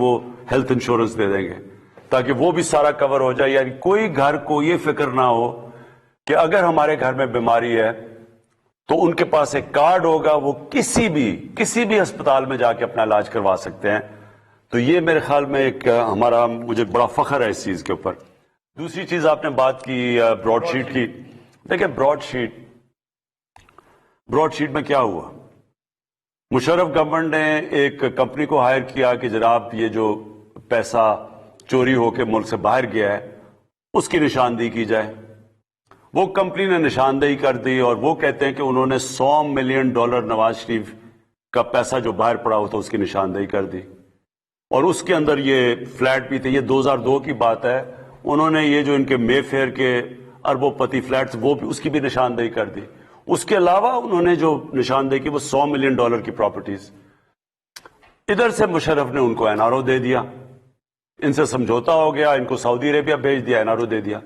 وہ health insurance دے دیں گے تاکہ وہ بھی سارا کور ہو جائے. یعنی کوئی گھر کو یہ فکر نہ ہو کہ اگر ہمارے گھر میں بیماری ہے تو ان کے پاس ایک کارڈ ہوگا, وہ کسی بھی ہسپتال میں جا کے اپنا علاج کروا سکتے ہیں. تو یہ میرے خیال میں ایک مجھے بڑا فخر ہے اس چیز کے اوپر. دوسری چیز آپ نے بات کی براڈ شیٹ کی. دیکھیں براڈ شیٹ میں کیا ہوا, مشرف گورنمنٹ نے ایک کمپنی کو ہائر کیا کہ جناب یہ جو پیسہ چوری ہو کے ملک سے باہر گیا ہے اس کی نشاندہی کی جائے. وہ کمپنی نے نشاندہی کر دی اور وہ کہتے ہیں کہ انہوں نے $100 ملین نواز شریف کا پیسہ جو باہر پڑا ہوا تھا اس کی نشاندہی کر دی. اور اس کے اندر یہ فلیٹ بھی تھے, یہ 2002 کی بات ہے. انہوں نے یہ جو ان کے مے فیئر کے اربوں پتی فلیٹس وہ بھی اس کی بھی نشاندہی کر دی. اس کے علاوہ انہوں نے جو نشاندہی کی وہ $100 ملین کی پراپرٹیز. ادھر سے مشرف نے ان کو این آر او دے دیا, ان سے سمجھوتا ہو گیا, ان کو سعودی عربیہ بھیج دیا, این آر او دے دیا.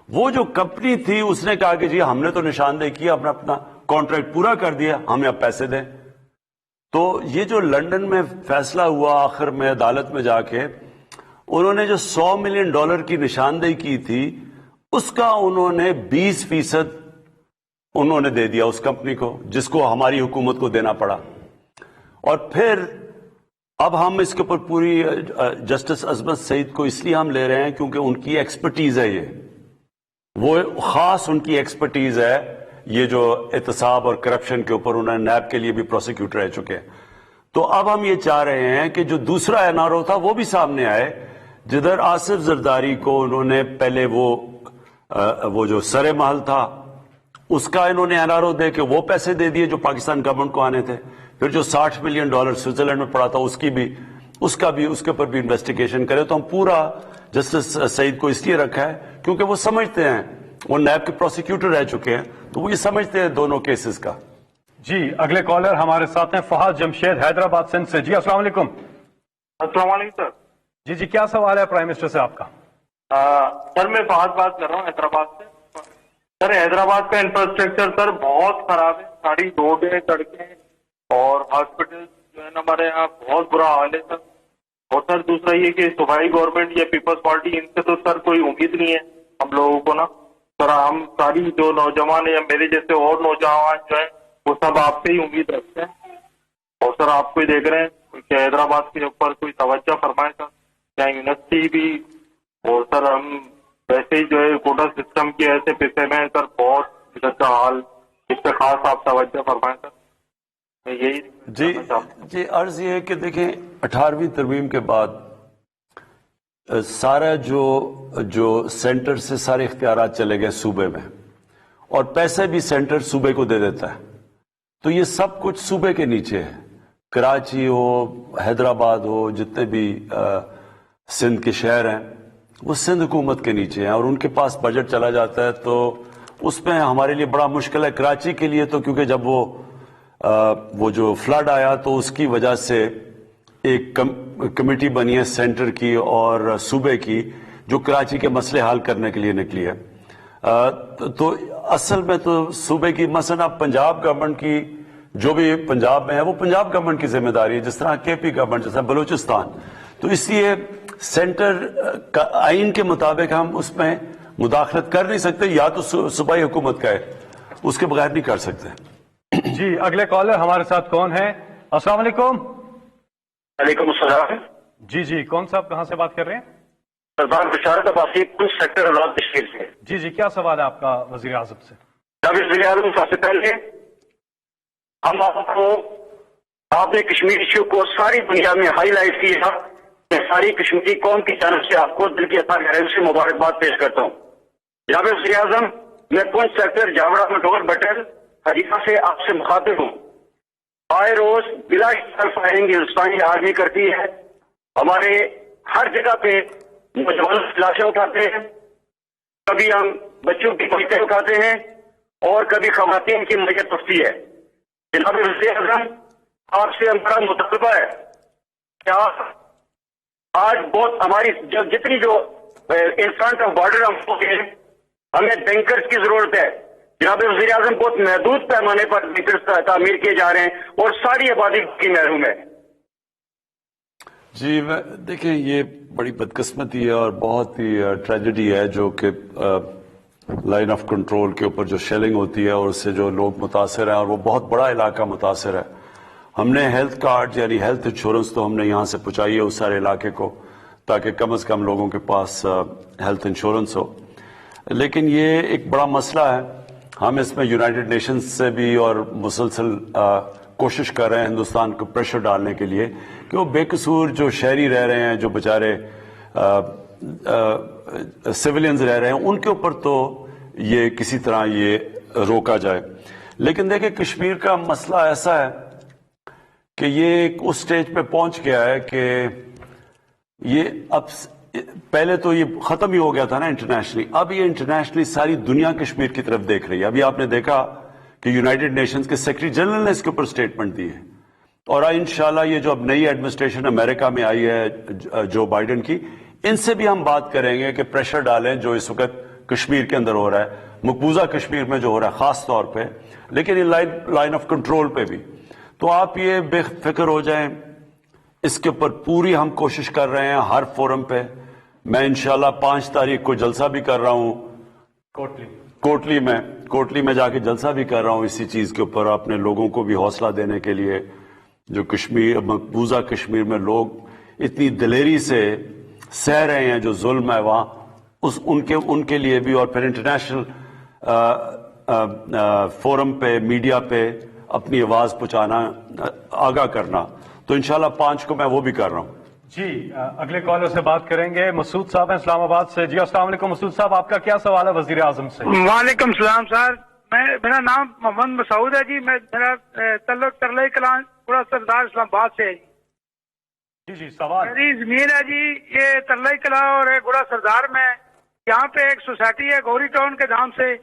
وہ جو کمپنی تھی اس نے کہا کہ جی ہم نے تو نشاندہی کیا, اپنا کانٹریکٹ پورا کر دیا, ہمیں اب پیسے دیں. تو یہ جو لندن میں فیصلہ ہوا آخر میں عدالت میں جا کے, انہوں نے جو $100 ملین کی نشاندہی کی تھی اس کا انہوں نے 20% انہوں نے دے دیا اس کمپنی کو, جس کو ہماری حکومت کو دینا پڑا. اور پھر اب ہم اس کے اوپر پوری جسٹس عصمت سعید کو اس لیے ہم لے رہے ہیں کیونکہ ان کی ایکسپرٹیز ہے, وہ خاص ان کی ایکسپرٹیز ہے یہ جو احتساب اور کرپشن کے اوپر. انہوں نے نیب کے لیے بھی پروسیکیوٹر رہ چکے ہیں. تو اب ہم یہ چاہ رہے ہیں کہ جو دوسرا این آر او تھا وہ بھی سامنے آئے, جدھر آصف زرداری کو انہوں نے پہلے وہ جو سر محل تھا اس کا انہوں نے این آر او دے کے وہ پیسے دے دیے جو پاکستان گورنمنٹ کو آنے تھے. پھر جو $60 ملین سوئٹزرلینڈ میں پڑا تھا اس کے اوپر بھی انویسٹیگیشن کرے. تو ہم پورا جسٹس سعید کو اس لیے رکھا ہے کیونکہ وہ سمجھتے ہیں, وہ نیب کے پروسیکیوٹر رہ چکے ہیں, تو وہ یہ سمجھتے ہیں دونوں کیسز کا. جی اگلے کالر ہمارے ساتھ ہیں فہد جمشید حیدرآباد سندھ سے. جی السلام علیکم. السلام علیکم سر. جی کیا سوال ہے پرائم منسٹر سے آپ کا؟ سر میں فہد بات کر رہا ہوں حیدرآباد سے. سر حیدرآباد کا انفراسٹرکچر سر بہت خراب ہے, ساری روڈیں سڑکیں اور ہاسپٹل جو ہے نا ہمارے یہاں بہت برا حال ہے سر. اور سر دوسرا یہ کہ صوبائی گورنمنٹ یا پیپلز پارٹی ان سے تو سر کوئی امید نہیں ہے ہم لوگوں کو نا سر. ہم ساری جو نوجوان یا میرے جیسے اور نوجوان جو ہیں وہ سب آپ سے ہی امید رکھتے ہیں. اور سر آپ کو ہی دیکھ رہے ہیں کہ حیدرآباد کے اوپر کوئی توجہ فرمائے سر, یا یونیورسٹی بھی. اور سر ہم ویسے ہی جو ہے کوٹا سسٹم کے ایسے پیسے میں سر بہت ادھر کا حال, اس پہ خاص آپ توجہ فرمائیں سر. جی عرض یہ ہے کہ دیکھیں 18ویں ترمیم کے بعد سارا جو سینٹر سے سارے اختیارات چلے گئے صوبے میں, اور پیسے بھی سینٹر صوبے کو دے دیتا ہے. تو یہ سب کچھ صوبے کے نیچے ہے. کراچی ہو, حیدرآباد ہو, جتنے بھی سندھ کے شہر ہیں وہ سندھ حکومت کے نیچے ہیں, اور ان کے پاس بجٹ چلا جاتا ہے. تو اس میں ہمارے لیے بڑا مشکل ہے. کراچی کے لیے تو کیونکہ جب وہ جو فلڈ آیا تو اس کی وجہ سے ایک کمیٹی بنی ہے سینٹر کی اور صوبے کی جو کراچی کے مسئلے حل کرنے کے لیے نکلی ہے. تو اصل میں تو صوبے کی مثلا پنجاب گورنمنٹ کی جو بھی پنجاب میں ہے وہ پنجاب گورنمنٹ کی ذمہ داری ہے, جس طرح کے پی گورنمنٹ, جس طرح بلوچستان. تو اس لیے سینٹر کا آئین کے مطابق ہم اس میں مداخلت کر نہیں سکتے, یا تو صوبائی حکومت کا ہے, اس کے بغیر نہیں کر سکتے. جی اگلے کالر ہمارے ساتھ کون ہے؟ السلام علیکم. وعلیکم السلام. جی کون صاحب کہاں سے بات کر رہے ہیں؟ سردار بشارت عباسی سیکٹر آزاد کشمیر سے. جی کیا سوال ہے آپ کا وزیر اعظم سے؟ جناب وزیر اعظم, سب سے پہلے ہم آپ نے کشمیر ایشو کو ساری دنیا میں ہائی لائٹ کیا. میں ساری کشمیری قوم کی جانب سے آپ کو دل کی عطا گہرائی سے مبارکباد پیش کرتا ہوں. جناب وزیر اعظم, میں پونچھ سیکٹر جاوڑا مٹور بٹل حریفہ سے آپ سے مخاطب ہوں. آئے روز بلا فائرنگ ہندوستانی آرمی کرتی ہے. ہمارے ہر جگہ پہ نوجوان لاشیں اٹھاتے ہیں, کبھی ہم بچوں کی میتیں اٹھاتے ہیں اور کبھی خواتین کی میت پھٹتی ہے. جناب وزیر اعظم, آپ سے ہمارا مطالبہ ہے کہ آج بہت ہماری جتنی جو ان فرنٹ آف بارڈر ہم ہو گئے, ہمیں بینکرز کی ضرورت ہے. جناب وزیر اعظم, بہت محدود پیمانے پر بینکرز تعمیر کیے جا رہے ہیں اور ساری آبادی کی محروم ہے. جی دیکھیں یہ بڑی بدقسمتی ہے اور بہت ہی ٹریجڈی ہے جو کہ لائن آف کنٹرول کے اوپر جو شیلنگ ہوتی ہے اور اس سے جو لوگ متاثر ہیں اور وہ بہت بڑا علاقہ متاثر ہے. ہم نے ہیلتھ کارڈ یعنی ہیلتھ انشورنس تو ہم نے یہاں سے پہنچائی ہے اس سارے علاقے کو تاکہ کم از کم لوگوں کے پاس ہیلتھ انشورنس ہو. لیکن یہ ایک بڑا مسئلہ ہے. ہم اس میں یونائٹڈ نیشنز سے بھی اور مسلسل کوشش کر رہے ہیں ہندوستان کو پریشر ڈالنے کے لیے کہ وہ بے قصور جو شہری رہ رہے ہیں جو بیچارے سویلینز رہ رہے ہیں ان کے اوپر تو یہ کسی طرح یہ روکا جائے. لیکن دیکھیں کشمیر کا مسئلہ ایسا ہے کہ یہ اس سٹیج پہ پہنچ گیا ہے کہ یہ اب پہلے تو یہ ختم ہی ہو گیا تھا نا انٹرنیشنلی. اب یہ انٹرنیشنلی ساری دنیا کشمیر کی طرف دیکھ رہی ہے. ابھی آپ نے دیکھا کہ یونائٹڈ نیشنز کے سیکرٹری جنرل نے اس کے اوپر سٹیٹمنٹ دی ہے اور انشاءاللہ یہ جو اب نئی ایڈمنسٹریشن امریکہ میں آئی ہے جو بائیڈن کی, ان سے بھی ہم بات کریں گے کہ پریشر ڈالیں جو اس وقت کشمیر کے اندر ہو رہا ہے, مقبوضہ کشمیر میں جو ہو رہا ہے خاص طور پہ, لیکن یہ لائن آف کنٹرول پہ بھی. تو آپ یہ بے فکر ہو جائیں, اس کے اوپر پوری ہم کوشش کر رہے ہیں ہر فورم پہ. میں انشاءاللہ 5 تاریخ کو جلسہ بھی کر رہا ہوں کوٹلی میں جا کے جلسہ بھی کر رہا ہوں اسی چیز کے اوپر, اپنے لوگوں کو بھی حوصلہ دینے کے لیے. جو کشمیر مقبوضہ کشمیر میں لوگ اتنی دلیری سے سہ رہے ہیں جو ظلم ہے وہاں, ان کے لیے بھی, اور پھر انٹرنیشنل فورم پہ میڈیا پہ اپنی آواز پہنچانا, آگاہ کرنا. تو انشاءاللہ 5 کو میں وہ بھی کر رہا ہوں. جی اگلے کالر سے بات کریں گے. مسعود صاحب ہیں اسلام آباد سے. جی السلام علیکم مسعود صاحب, آپ کا کیا سوال ہے وزیر اعظم سے؟ وعلیکم السلام سر. میرا نام محمد مسعود ہے جی. میرا تعلق ترلئی کلاں پورا سردار اسلام آباد سے ہے. جی سوال. میری زمین ہے جی یہ ترلئی کلاں اور گڑا سردار میں. یہاں پہ ایک سوسائٹی ہے گوری ٹاؤن کے نام سے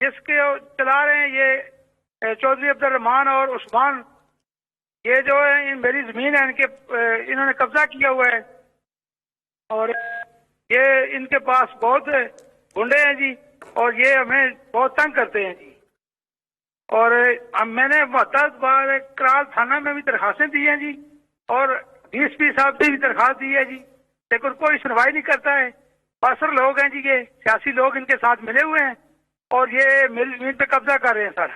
جس کے چلا رہے ہیں یہ چودھری عبد الرحمان اور عثمان. یہ جو ہے میری زمین ہے انہوں نے قبضہ کیا ہوا ہے اور یہ ان کے پاس بہت گنڈے ہیں جی اور یہ ہمیں بہت تنگ کرتے ہیں جی. اور میں نے 72 بار کرال تھانہ میں بھی درخواستیں دی ہیں جی اور DSP صاحب سے بھی درخواست دی ہے جی, لیکن کوئی سنوائی نہیں کرتا ہے. پاسر لوگ ہیں جی, یہ سیاسی لوگ ان کے ساتھ ملے ہوئے ہیں اور یہ میری زمین پہ قبضہ کر رہے ہیں سر.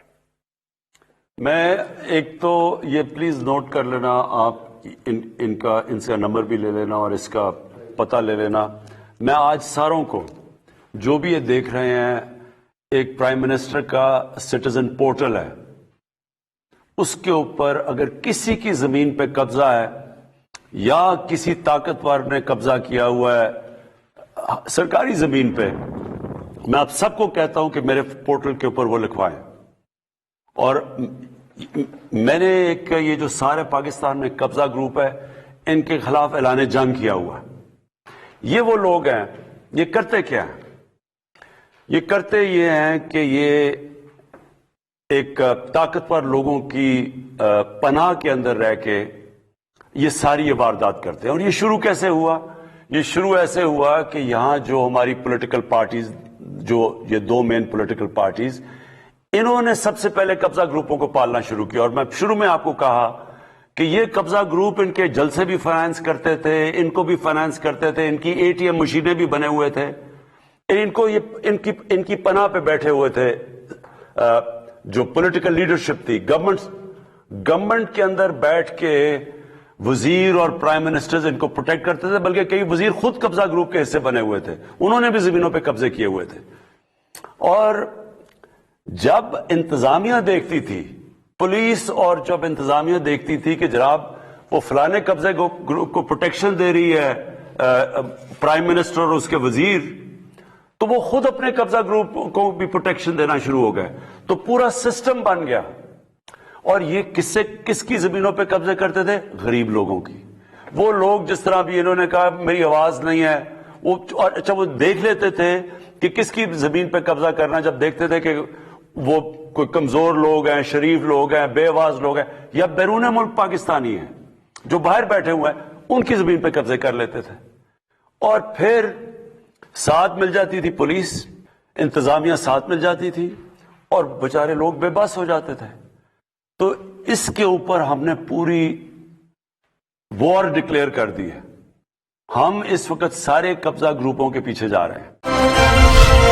میں ایک تو یہ پلیز نوٹ کر لینا آپ ان سے نمبر بھی لے لینا اور اس کا پتہ لے لینا. میں آج ساروں کو جو بھی یہ دیکھ رہے ہیں ایک پرائم منسٹر کا سٹیزن پورٹل ہے, اس کے اوپر اگر کسی کی زمین پہ قبضہ ہے یا کسی طاقتور نے قبضہ کیا ہوا ہے سرکاری زمین پہ, میں آپ سب کو کہتا ہوں کہ میرے پورٹل کے اوپر وہ لکھوائیں. اور میں نے ایک یہ جو سارے پاکستان میں قبضہ گروپ ہے ان کے خلاف اعلان جنگ کیا ہوا ہے. یہ وہ لوگ ہیں, یہ کرتے کیا ہیں؟ یہ کرتے یہ ہیں کہ یہ ایک طاقتور لوگوں کی پناہ کے اندر رہ کے یہ ساری یہ واردات کرتے ہیں. اور یہ شروع کیسے ہوا؟ یہ شروع ایسے ہوا کہ یہاں جو ہماری پولیٹیکل پارٹیز, جو یہ 2 مین پولیٹیکل پارٹیز, انہوں نے سب سے پہلے قبضہ گروپوں کو پالنا شروع کیا. اور میں شروع میں آپ کو کہا کہ یہ قبضہ گروپ ان کے جلسے بھی فائنانس کرتے تھے, ان کو بھی فائنانس کرتے تھے, ان کی ATM مشینیں بھی بنے ہوئے تھے, ان کی پناہ پہ بیٹھے ہوئے تھے. جو پولیٹیکل لیڈرشپ تھی گورنمنٹ کے اندر بیٹھ کے وزیر اور پرائم منسٹرز ان کو پروٹیکٹ کرتے تھے, بلکہ کئی وزیر خود قبضہ گروپ کے حصے بنے ہوئے تھے, انہوں نے بھی زمینوں پہ قبضے کیے ہوئے تھے. اور جب انتظامیہ دیکھتی تھی, پولیس اور جب انتظامیہ دیکھتی تھی کہ جناب وہ فلانے قبضے گروپ کو پروٹیکشن دے رہی ہے پرائم منسٹر اور اس کے وزیر, تو وہ خود اپنے قبضہ گروپ کو بھی پروٹیکشن دینا شروع ہو گئے. تو پورا سسٹم بن گیا. اور یہ کس کی زمینوں پہ قبضے کرتے تھے؟ غریب لوگوں کی. وہ لوگ جس طرح بھی انہوں نے کہا میری آواز نہیں ہے, وہ دیکھ لیتے تھے کہ کس کی زمین پہ قبضہ کرنا. جب دیکھتے تھے کہ وہ کوئی کمزور لوگ ہیں, شریف لوگ ہیں, بے آواز لوگ ہیں, یا بیرون ملک پاکستانی ہیں جو باہر بیٹھے ہوئے ہیں, ان کی زمین پہ قبضے کر لیتے تھے. اور پھر ساتھ مل جاتی تھی پولیس, انتظامیہ ساتھ مل جاتی تھی اور بیچارے لوگ بے بس ہو جاتے تھے. تو اس کے اوپر ہم نے پوری وار ڈکلیئر کر دی ہے. ہم اس وقت سارے قبضہ گروپوں کے پیچھے جا رہے ہیں.